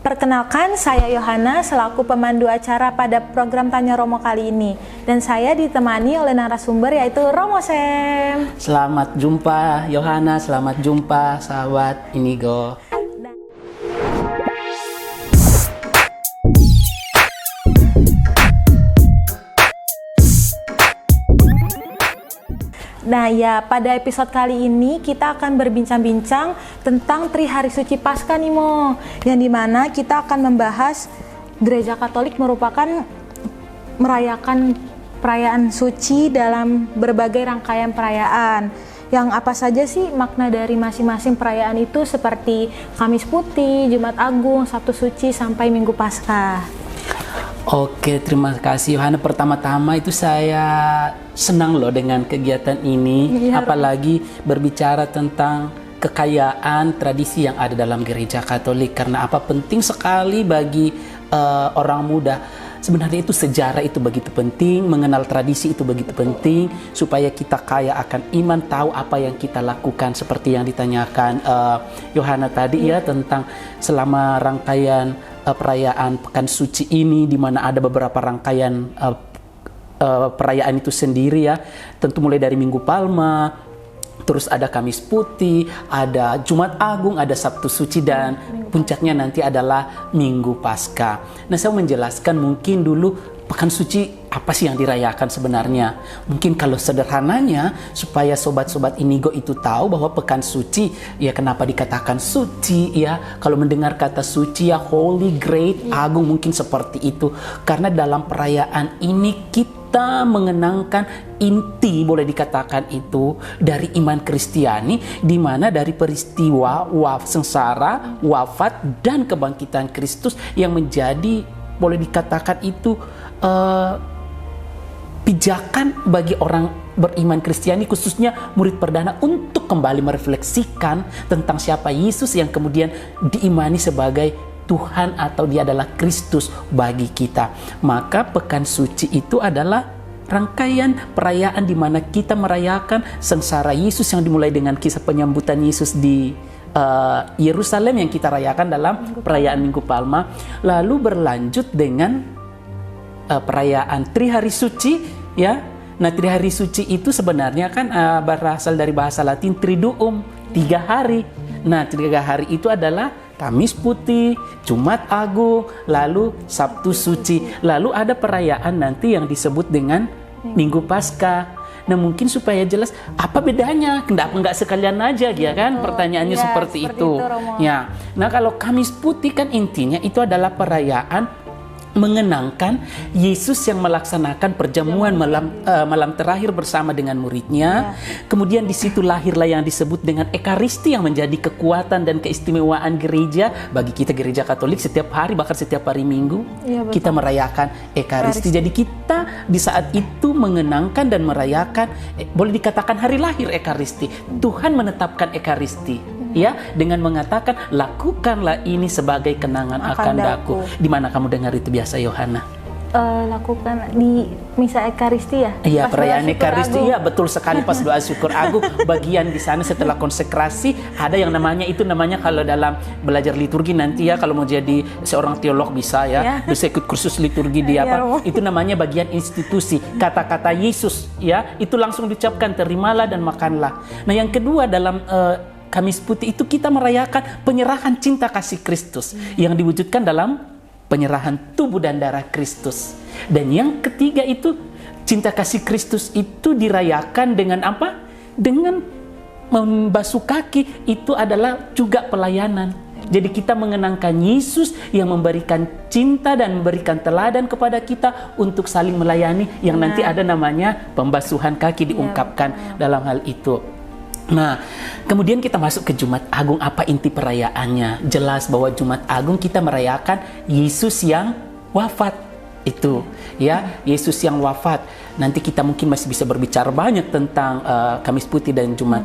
Perkenalkan, saya Yohana selaku pemandu acara pada program Tanya Romo kali ini. Dan saya ditemani oleh narasumber yaitu Romo Sam. Selamat jumpa Yohana, selamat jumpa sahabat Inigo. Nah ya, pada episode kali ini kita akan berbincang-bincang tentang Tri Hari Suci Paskah nih Mo. Yang dimana kita akan membahas Gereja Katolik merupakan merayakan perayaan suci dalam berbagai rangkaian perayaan. Yang apa saja sih makna dari masing-masing perayaan itu, seperti Kamis Putih, Jumat Agung, Sabtu Suci, sampai Minggu Paskah. Oke, terima kasih Yohana. Pertama-tama itu saya senang loh dengan kegiatan ini, apalagi berbicara tentang kekayaan tradisi yang ada dalam Gereja Katolik. Karena apa, penting sekali bagi orang muda. Sebenarnya itu sejarah itu begitu penting, mengenal tradisi itu begitu penting, supaya kita kaya akan iman, tahu apa yang kita lakukan. Seperti yang ditanyakan Yohana tadi ya, tentang selama rangkaian perayaan Pekan Suci ini, di mana ada beberapa rangkaian perayaan itu sendiri ya. Tentu mulai dari Minggu Palma, terus ada Kamis Putih, ada Jumat Agung, ada Sabtu Suci, dan puncaknya nanti adalah Minggu Paskah. Nah, saya menjelaskan mungkin dulu Pekan Suci apa sih yang dirayakan sebenarnya. Mungkin kalau sederhananya, supaya sobat-sobat Inigo itu tahu bahwa Pekan Suci, ya kenapa dikatakan suci ya. Kalau mendengar kata suci ya, holy, great, agung, mungkin seperti itu. Karena dalam perayaan ini kita mengenangkan inti, boleh dikatakan itu, dari iman Kristiani, di mana dari peristiwa sengsara, wafat, dan kebangkitan Kristus yang menjadi, boleh dikatakan itu, pijakan bagi orang beriman Kristiani, khususnya murid perdana, untuk kembali merefleksikan tentang siapa Yesus yang kemudian diimani sebagai Tuhan, atau dia adalah Kristus bagi kita. Maka Pekan Suci itu adalah rangkaian perayaan di mana kita merayakan sengsara Yesus yang dimulai dengan kisah penyambutan Yesus di Yerusalem yang kita rayakan dalam perayaan Minggu Palma, lalu berlanjut dengan perayaan Tri Hari Suci ya. Nah, Tri Hari Suci itu sebenarnya kan berasal dari bahasa Latin Triduum, 3 hari. Nah, 3 hari itu adalah Kamis Putih, Jumat Agung, lalu Sabtu Suci. Lalu ada perayaan nanti yang disebut dengan Minggu Paskah. Nah, mungkin supaya jelas apa bedanya, kenapa nggak sekalian aja ya kan? Pertanyaannya ya, seperti itu ya. Nah, kalau Kamis Putih kan intinya itu adalah perayaan mengenangkan Yesus yang melaksanakan perjamuan malam terakhir bersama dengan muridnya. Kemudian di situ lahirlah yang disebut dengan Ekaristi, yang menjadi kekuatan dan keistimewaan gereja. Bagi kita Gereja Katolik, setiap hari, bahkan setiap hari Minggu, kita merayakan Ekaristi. Jadi kita di saat itu mengenangkan dan merayakan, boleh dikatakan hari lahir Ekaristi. Tuhan menetapkan Ekaristi ya, dengan mengatakan, lakukanlah ini sebagai kenangan akan daku. Di mana kamu dengar itu biasa, Yohana? Lakukan di misa Ekaristi ya? Iya, perayaan Ekaristi, ya betul sekali. Pas doa syukur agung, bagian di sana setelah konsekrasi ada yang namanya kalau dalam belajar liturgi nanti ya, kalau mau jadi seorang teolog bisa ya, bisa ikut kursus liturgi di apa? Itu namanya bagian institusi. Kata-kata Yesus ya, itu langsung diucapkan, terimalah dan makanlah. Nah, yang kedua dalam Kamis Putih itu kita merayakan penyerahan cinta kasih Kristus yang diwujudkan dalam penyerahan tubuh dan darah Kristus. Dan yang ketiga itu, cinta kasih Kristus itu dirayakan dengan apa? Dengan membasuh kaki. Itu adalah juga pelayanan. Jadi kita mengenangkan Yesus yang memberikan cinta dan memberikan teladan kepada kita untuk saling melayani, yang nanti ada namanya pembasuhan kaki diungkapkan dalam hal itu. Nah, kemudian kita masuk ke Jumat Agung. Apa inti perayaannya? Jelas bahwa Jumat Agung kita merayakan Yesus yang wafat. Itu ya, Yesus yang wafat. Nanti kita mungkin masih bisa berbicara banyak tentang Kamis Putih dan Jumat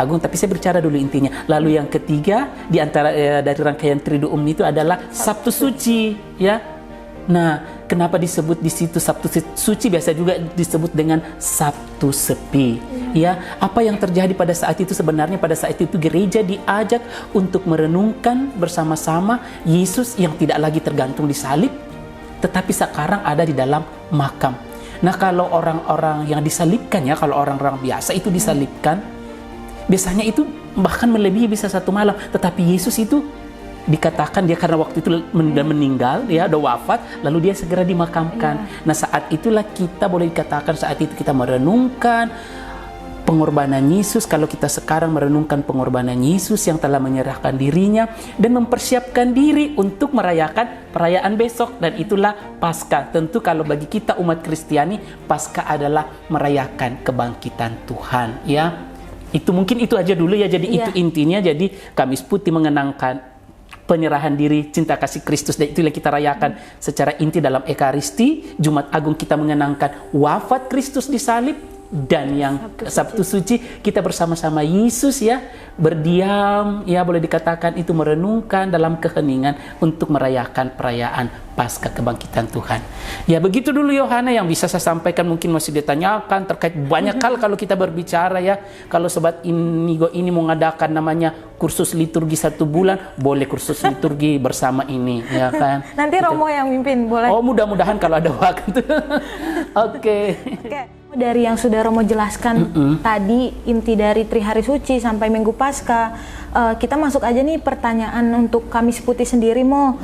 Agung, tapi saya bicara dulu intinya. Lalu yang ketiga di antara dari rangkaian Triduum itu adalah Sabtu Suci ya. Nah, kenapa disebut di situ Sabtu Suci? Biasa juga disebut dengan Sabtu Sepi. Ya, apa yang terjadi pada saat itu sebenarnya pada saat itu gereja diajak untuk merenungkan bersama-sama Yesus yang tidak lagi tergantung di salib, tetapi sekarang ada di dalam makam. Nah, kalau orang-orang yang disalibkan ya, kalau orang-orang biasa itu disalibkan, biasanya itu bahkan melebihi bisa 1 malam, tetapi Yesus itu dikatakan dia karena waktu itu meninggal, dia udah wafat, lalu dia segera dimakamkan. Nah, saat itulah kita boleh dikatakan saat itu kita merenungkan pengorbanan Yesus. Kalau kita sekarang merenungkan pengorbanan Yesus yang telah menyerahkan dirinya dan mempersiapkan diri untuk merayakan perayaan besok, dan itulah Paskah. Tentu kalau bagi kita umat Kristiani, Paskah adalah merayakan kebangkitan Tuhan, ya. Itu mungkin itu aja dulu ya. Jadi itu intinya. Jadi Kamis Putih mengenangkan penyerahan diri, cinta kasih Kristus, dan itulah kita rayakan secara inti dalam Ekaristi. Jumat Agung kita mengenangkan wafat Kristus di salib, dan yang Sabtu Suci kita bersama-sama Yesus ya, berdiam ya, boleh dikatakan itu merenungkan dalam keheningan untuk merayakan perayaan Paskah kebangkitan Tuhan. Ya, begitu dulu Yohana yang bisa saya sampaikan. Mungkin masih ditanyakan terkait banyak hal kalau kita berbicara ya. Kalau Sobat Inigo ini mau mengadakan namanya kursus liturgi 1 bulan, boleh kursus liturgi bersama ini ya kan. Nanti Romo yang mimpin, boleh? Oh, mudah-mudahan kalau ada waktu. Oke. Dari yang sudah Romo jelaskan tadi, inti dari Trihari Suci sampai Minggu Paskah, kita masuk aja nih pertanyaan untuk Kamis Putih sendiri, Mo.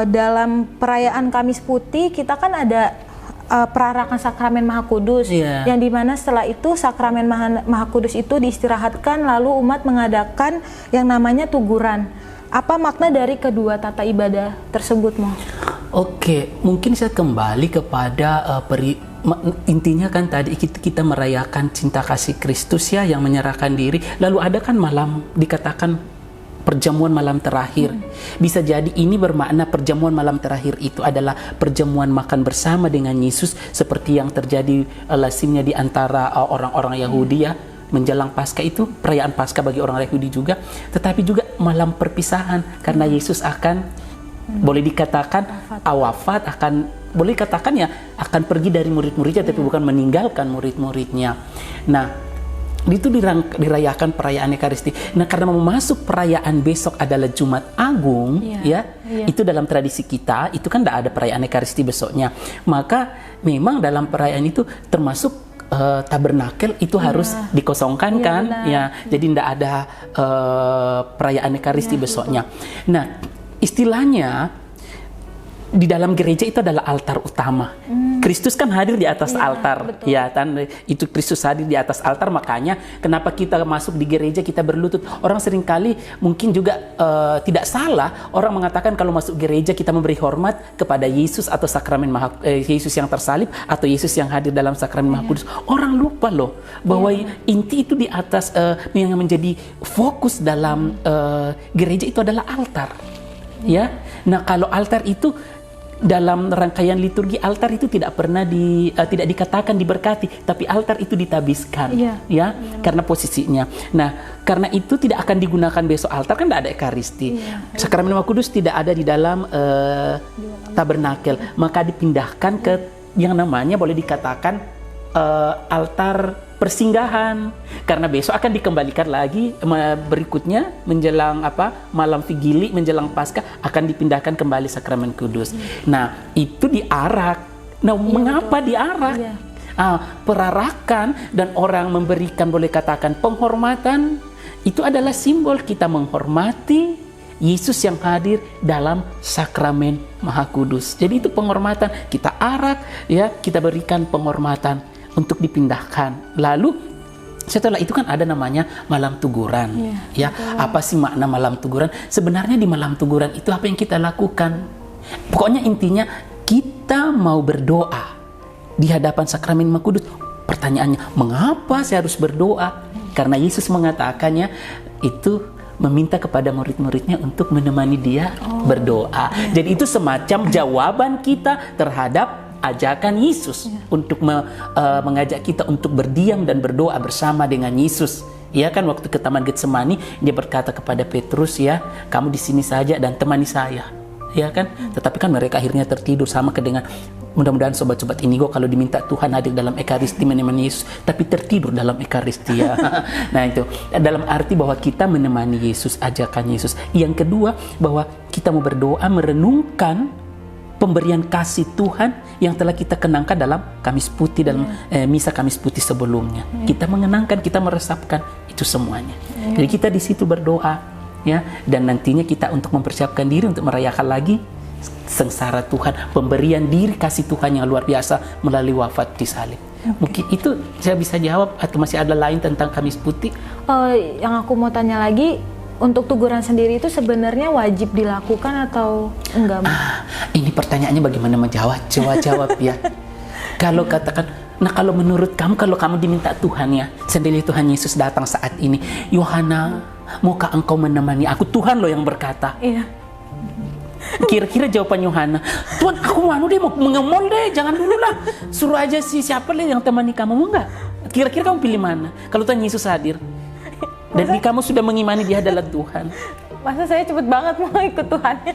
Dalam perayaan Kamis Putih kita kan ada perarakan sakramen Maha Kudus, yang dimana setelah itu sakramen Maha Kudus itu diistirahatkan, lalu umat mengadakan yang namanya tuguran. Apa makna dari kedua tata ibadah tersebut, Mo? Oke, mungkin saya kembali kepada intinya kan tadi kita merayakan cinta kasih Kristus ya, yang menyerahkan diri. Lalu ada kan malam, dikatakan perjamuan malam terakhir. Bisa jadi ini bermakna perjamuan malam terakhir itu adalah perjamuan makan bersama dengan Yesus, seperti yang terjadi lazimnya di antara orang-orang Yahudi ya, menjelang Paskah itu, perayaan Paskah bagi orang Yahudi juga, tetapi juga malam perpisahan, karena Yesus akan boleh dikatakan wafat, akan boleh dikatakan ya akan pergi dari murid-muridnya, tapi bukan meninggalkan murid-muridnya. Nah, itu dirayakan perayaan Ekaristi. Nah, karena masuk perayaan besok adalah Jumat Agung, itu dalam tradisi kita itu kan tidak ada perayaan Ekaristi besoknya. Maka memang dalam perayaan itu termasuk tabernakel itu harus dikosongkan kan, ya. Jadi tidak ada perayaan Ekaristi besoknya. Nah, istilahnya di dalam gereja itu adalah altar utama. Kristus kan hadir di atas altar, ya kan? Itu Kristus hadir di atas altar, makanya kenapa kita masuk di gereja kita berlutut. Orang seringkali mungkin juga tidak salah orang mengatakan kalau masuk gereja kita memberi hormat kepada Yesus atau sakramen Yesus yang tersalib atau Yesus yang hadir dalam sakramen Maha Kudus. Orang lupa loh bahwa inti itu di atas yang menjadi fokus dalam gereja itu adalah altar. Ya, nah kalau altar itu dalam rangkaian liturgi, altar itu tidak pernah tidak dikatakan diberkati, tapi altar itu ditabiskan, karena posisinya. Nah, karena itu tidak akan digunakan besok altar, kan tidak ada Ekaristi. Sakramen Maha Kudus tidak ada di dalam tabernakel, maka dipindahkan ke yang namanya boleh dikatakan altar persinggahan, karena besok akan dikembalikan lagi berikutnya menjelang malam Vigili menjelang Paskah akan dipindahkan kembali sakramen kudus. Nah, itu diarak. Nah, mengapa diarak? Perarakan dan orang memberikan boleh katakan penghormatan itu adalah simbol kita menghormati Yesus yang hadir dalam sakramen Maha Kudus. Jadi itu penghormatan, kita arak ya, kita berikan penghormatan untuk dipindahkan. Lalu setelah itu kan ada namanya malam tuguran. Apa sih makna malam tuguran? Sebenarnya di malam tuguran itu apa yang kita lakukan? Pokoknya intinya kita mau berdoa di hadapan sakramen Maha Kudus. Pertanyaannya, mengapa saya harus berdoa? Karena Yesus mengatakannya itu meminta kepada murid-muridnya untuk menemani dia berdoa. Jadi itu semacam jawaban kita terhadap ajakan Yesus untuk mengajak kita untuk berdiam dan berdoa bersama dengan Yesus. Ya kan, waktu ke Taman Getsemani dia berkata kepada Petrus, ya, kamu di sini saja dan temani saya. Ya kan, tetapi kan mereka akhirnya tertidur, sama dengan mudah-mudahan sobat-sobat Indigo kalau diminta Tuhan hadir dalam Ekaristi menemani Yesus, tapi tertidur dalam Ekaristi ya. Nah itu dalam arti bahwa kita menemani Yesus, ajakan Yesus. Yang kedua, bahwa kita mau berdoa merenungkan pemberian kasih Tuhan yang telah kita kenangkan dalam Kamis Putih, dalam misa Kamis Putih sebelumnya. Kita mengenangkan, kita meresapkan itu semuanya. Jadi kita di situ berdoa ya, dan nantinya kita untuk mempersiapkan diri untuk merayakan lagi sengsara Tuhan, pemberian diri kasih Tuhan yang luar biasa melalui wafat di salib. Mungkin itu saya bisa jawab, atau masih ada lain tentang Kamis Putih? Yang aku mau tanya lagi, untuk teguran sendiri itu sebenarnya wajib dilakukan atau enggak? Ini pertanyaannya bagaimana menjawab? Jawab ya. Kalau katakan, nah kalau menurut kamu, kalau kamu diminta Tuhan ya, sendiri Tuhan Yesus datang saat ini, Yohana, maukah engkau menemani aku? Tuhan loh yang berkata. Iya. Kira-kira jawaban Yohana, Tuhan aku mau mengemol deh, jangan dulu lah, suruh aja siapa deh yang temani kamu, mau nggak? Kira-kira kamu pilih mana kalau Tuhan Yesus hadir dan kamu sudah mengimani Dia adalah Tuhan? Masa saya cepet banget mau ikut Tuhannya?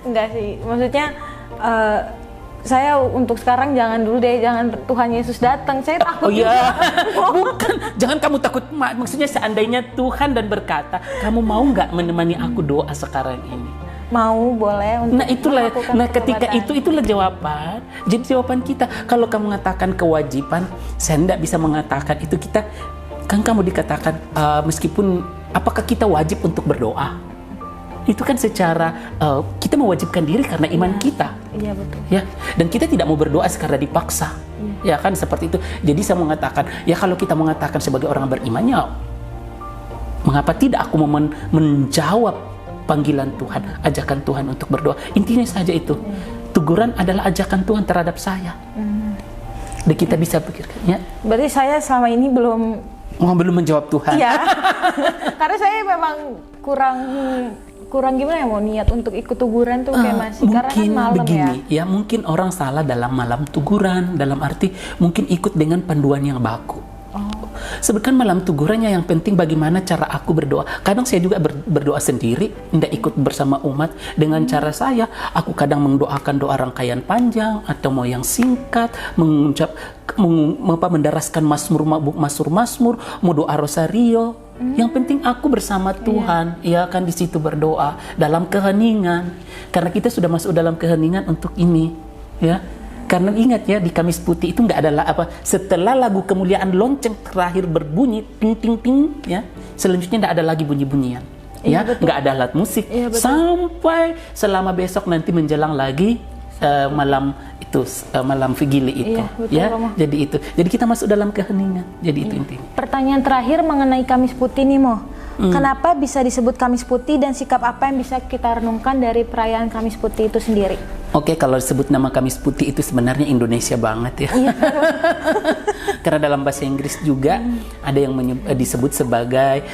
Enggak sih, maksudnya saya untuk sekarang jangan dulu deh, jangan Tuhan Yesus datang, saya takut. Oh iya, bukan, jangan kamu takut, maksudnya seandainya Tuhan dan berkata, kamu mau nggak menemani aku doa sekarang ini? Mau, boleh. Untuk Nah itulah, nah ketika pertobatan. itulah jawaban. Jadi jawaban kita, kalau kamu mengatakan kewajiban, saya tidak bisa mengatakan itu. Kita kan kamu dikatakan meskipun apakah kita wajib untuk berdoa? Itu kan secara kita mewajibkan diri karena iman kita. Iya betul. Ya, dan kita tidak mau berdoa karena dipaksa. Ya kan seperti itu. Jadi saya mengatakan, ya kalau kita mengatakan sebagai orang beriman, ya mengapa tidak aku mau menjawab panggilan Tuhan, ajakan Tuhan untuk berdoa. Intinya saja itu. Teguran adalah ajakan Tuhan terhadap saya. Dan kita bisa pikirkan, ya. Berarti saya selama ini belum menjawab Tuhan. Iya. Karena saya memang kurang gimana ya, mau niat untuk ikut teguran tuh kayak masih, karena kan Mungkin malam begini, ya. mungkin orang salah dalam malam teguran, dalam arti mungkin ikut dengan panduan yang baku. Sebenarnya malam tegurannya yang penting bagaimana cara aku berdoa. Kadang saya juga berdoa sendiri, tidak ikut bersama umat. Dengan cara saya, aku kadang mendoakan doa rangkaian panjang atau mau yang singkat, mendaraskan mazmur, mau doa rosario. Yang penting aku bersama Tuhan, ya kan, di situ berdoa dalam keheningan. Karena kita sudah masuk dalam keheningan untuk ini, ya. Karena ingat ya, di Kamis Putih itu nggak ada setelah lagu kemuliaan lonceng terakhir berbunyi ting ting ting ya, selanjutnya nggak ada lagi bunyi-bunyian, ya, nggak ada alat musik, sampai selama besok nanti menjelang lagi malam itu, malam vigili itu, betul, ya. Romo. Jadi itu, jadi kita masuk dalam keheningan, jadi itu intinya. Pertanyaan terakhir mengenai Kamis Putih nih, Mo. Kenapa bisa disebut Kamis Putih dan sikap apa yang bisa kita renungkan dari perayaan Kamis Putih itu sendiri? Oke, kalau disebut nama Kamis Putih itu sebenarnya Indonesia banget ya. Karena dalam bahasa Inggris juga ada yang disebut sebagai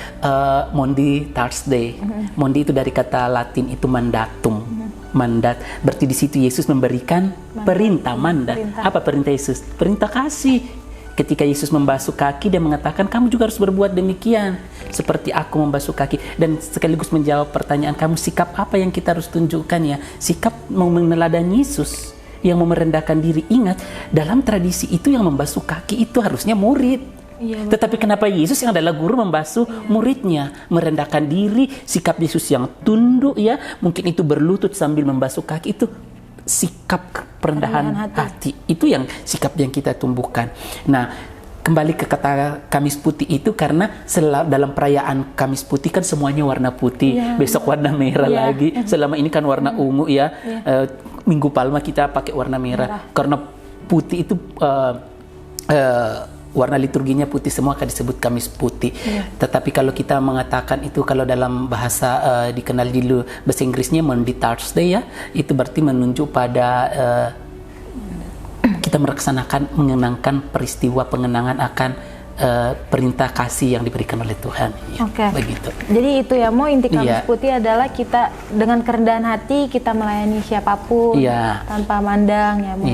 Maundy Thursday. Maundy itu dari kata Latin itu mandatum. Mandat, berarti di situ Yesus memberikan perintah, mandat. Apa perintah Yesus? Perintah kasih. Ketika Yesus membasuh kaki, dia mengatakan kamu juga harus berbuat demikian seperti aku membasuh kaki. Dan sekaligus menjawab pertanyaan kamu, sikap apa yang kita harus tunjukkan ya? Sikap mau meneladani Yesus yang mau merendahkan diri. Ingat, dalam tradisi itu yang membasuh kaki itu harusnya murid. Tetapi kenapa Yesus yang adalah guru membasuh muridnya, merendahkan diri, sikap Yesus yang tunduk ya, mungkin itu berlutut sambil membasuh kaki, itu sikap perendahan hati. Itu yang sikap yang kita tumbuhkan. Nah, kembali ke kata Kamis Putih itu karena dalam perayaan Kamis Putih kan semuanya warna putih, besok warna merah lagi. Selama ini kan warna ungu ya. Minggu Palma kita pakai warna merah. Karena putih itu warna liturginya putih, semua akan disebut Kamis Putih. Tetapi kalau kita mengatakan itu, kalau dalam bahasa dikenal dulu bahasa Inggrisnya Maundy Thursday ya, itu berarti menunjuk pada kita mengenangkan peristiwa pengenangan akan perintah kasih yang diberikan oleh Tuhan. Ya, begitu. Jadi itu ya, Mo, inti Kamis Putih adalah kita dengan kerendahan hati kita melayani siapapun tanpa mandang ya, Mo.